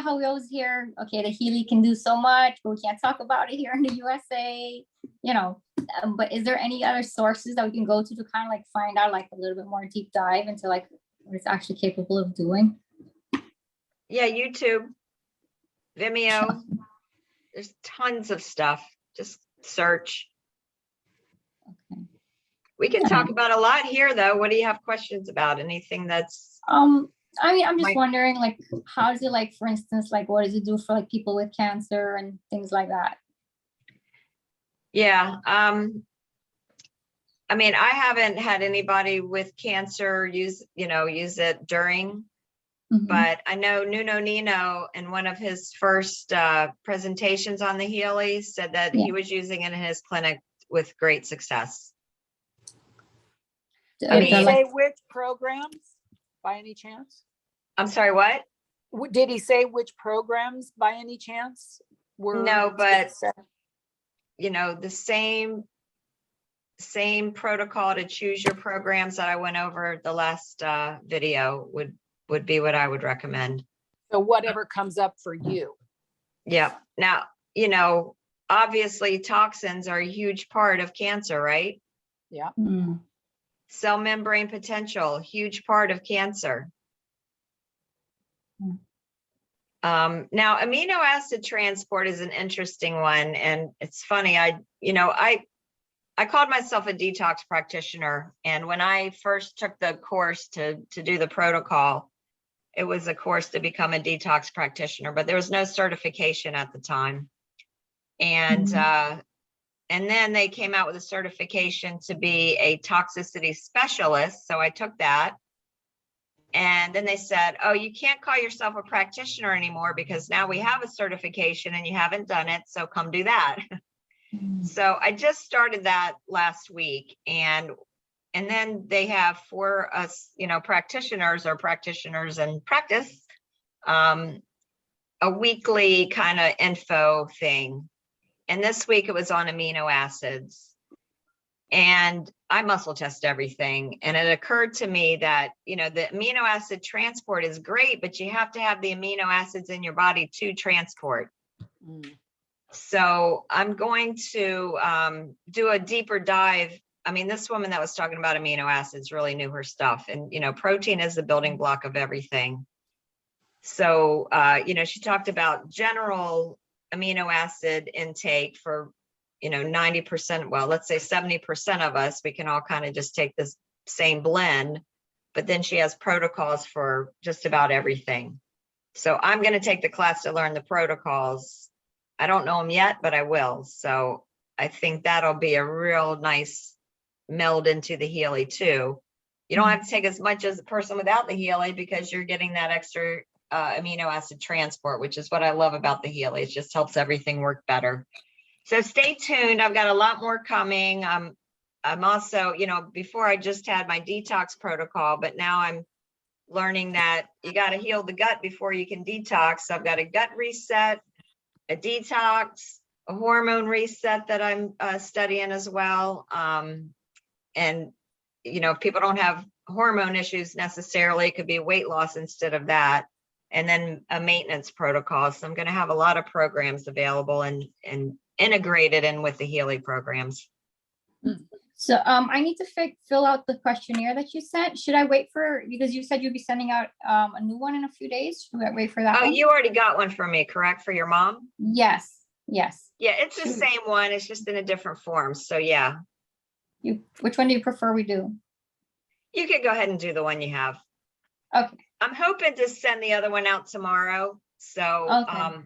how we always hear, okay, the Healy can do so much, but we can't talk about it here in the USA, but is there any other sources that we can go to kind of like find out like a little bit more deep dive into like what it's actually capable of doing? Yeah, YouTube, Vimeo. There's tons of stuff. Just search. Okay. We can talk about a lot here, though. What do you have questions about? Anything that's, I'm just Mike. wondering, like, how does it, like, for instance, like, what does it do for like people with cancer and things like that? yeah. I mean, I haven't had anybody with cancer use it during, Mhm. but I know Nuno Nino in one of his first presentations on the Healy said that he was using it in his clinic with great success. Is I Did mean, you there, say like, which programs by any chance? I'm sorry, what? Did he say which programs by any chance were? No, but set? you know, the same protocol to choose your programs that I went over the last video would be what I would recommend. So whatever comes up for you. Yeah. Now, you know, obviously toxins are a huge part of cancer, right? Yeah. Mm. Cell membrane potential, huge part of cancer. Now, amino acid transport is an interesting one. And it's funny, I called myself a detox practitioner. And when I first took the course to do the protocol, it was a course to become a detox practitioner, but there was no certification at the time. And then they came out with a certification to be a toxicity specialist. So I took that. And then they said, oh, you can't call yourself a practitioner anymore because now we have a certification and you haven't done it. So come do that. So I just started that last week. And then they have for us, you know, practitioners or practitioners in practice, a weekly kind of info thing. And this week it was on amino acids. And I muscle test everything. And it occurred to me that, you know, the amino acid transport is great, but you have to have the amino acids in your body to transport. So I'm going to do a deeper dive. I mean, this woman that was talking about amino acids really knew her stuff. And, you know, protein is the building block of everything. So, you know, she talked about general amino acid intake for, you know, 90%, well, let's say 70% of us, we can all kind of just take this same blend, but then she has protocols for just about everything. So I'm going to take the class to learn the protocols. I don't know them yet, but I will. So I think that'll be a real nice meld into the Healy too. You don't have to take as much as a person without the Healy because you're getting that extra amino acid transport, which is what I love about the Healy. It just helps everything work better. So stay tuned. I've got a lot more coming. I'm also, you know, before I just had my detox protocol, but now I'm learning that you got to heal the gut before you can detox. So I've got a gut reset, a detox, a hormone reset that I'm studying as well. And, you know, if people don't have hormone issues necessarily, it could be weight loss instead of that. And then a maintenance protocol. So I'm going to have a lot of programs available and integrated in with the Healy programs. So I need to fill out the questionnaire that you sent. Should I wait because you said you'd be sending out a new one in a few days? Should I wait for that Oh, one? you already got one from me, correct? For your mom? Yes. Yeah, it's the same one. It's just in a different form. So yeah. Which one do you prefer we do? You could go ahead and do the one you have. Okay. I'm hoping to send the other one out tomorrow. So, Okay.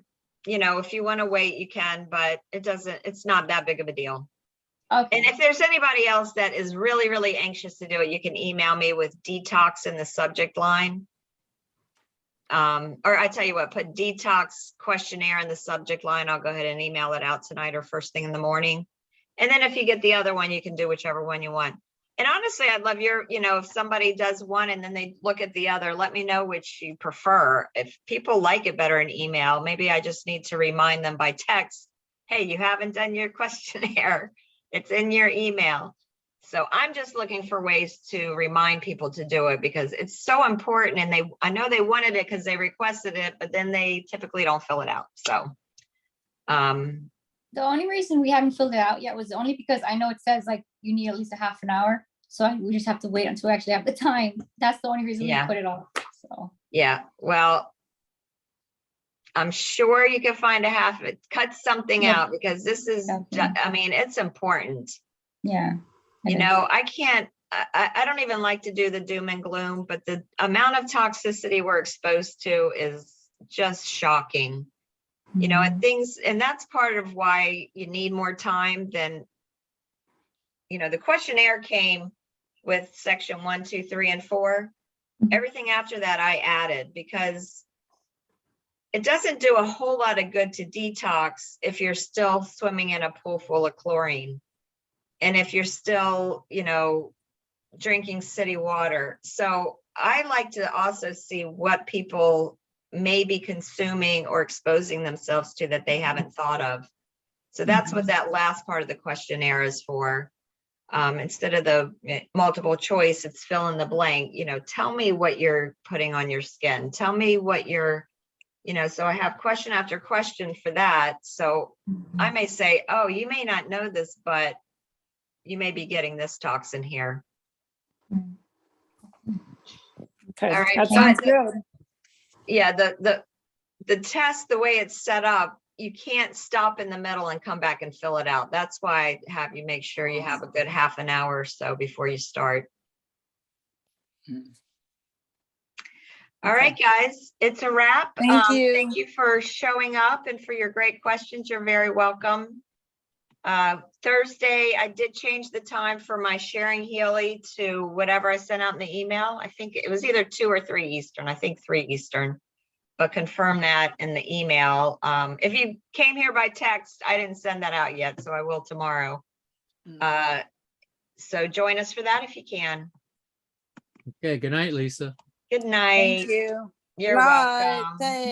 you know, if you want to wait, you can, but it's not that big of a deal. Okay. And if there's anybody else that is really, really anxious to do it, you can email me with detox in the subject line. Or I tell you what, put detox questionnaire in the subject line. I'll go ahead and email it out tonight or first thing in the morning. And then if you get the other one, you can do whichever one you want. And honestly, I'd love you know, if somebody does one and then they look at the other, let me know which you prefer. If people like it better in email, maybe I just need to remind them by text, hey, you haven't done your questionnaire. It's in your email. So I'm just looking for ways to remind people to do it because it's so important. And I know they wanted it because they requested it, but then they typically don't fill it out. So, the only reason we haven't filled it out yet was only because I know it says like you need at least a half an hour. So we just have to wait until we actually have the time. That's the only reason we put it off. So yeah, well, I'm sure you can find cut something out because this is, I mean, it's important. Yeah. You know, I don't even like to do the doom and gloom, but the amount of toxicity we're exposed to is just shocking. You know, and that's part of why you need more time than, you know, the questionnaire came with section 1, 2, 3, and 4. Everything after that I added because it doesn't do a whole lot of good to detox if you're still swimming in a pool full of chlorine. And if you're still, you know, drinking city water. So I like to also see what people may be consuming or exposing themselves to that they haven't thought of. So that's what that last part of the questionnaire is for. Instead of the multiple choice, it's fill in the blank, tell me what you're putting on your skin. Tell me what you're, so I have question after question for that. So I may say, oh, you may not know this, but you may be getting this toxin here. Okay, All right, that but sounds good. Yeah, the test, the way it's set up, you can't stop in the middle and come back and fill it out. That's why I have you make sure you have a good half an hour or so before you start. All right, guys, it's a wrap. Thank you. Thank you for showing up and for your great questions. You're very welcome. Thursday, I did change the time for my sharing Healy to whatever I sent out in the email. I think it was either 2 or 3 Eastern. I think 3 Eastern. But confirm that in the email. If you came here by text, I didn't send that out yet, so I will tomorrow. So join us for that if you can. Okay, good night, Lisa. Good night. Thank you. You're Night. welcome. Thanks.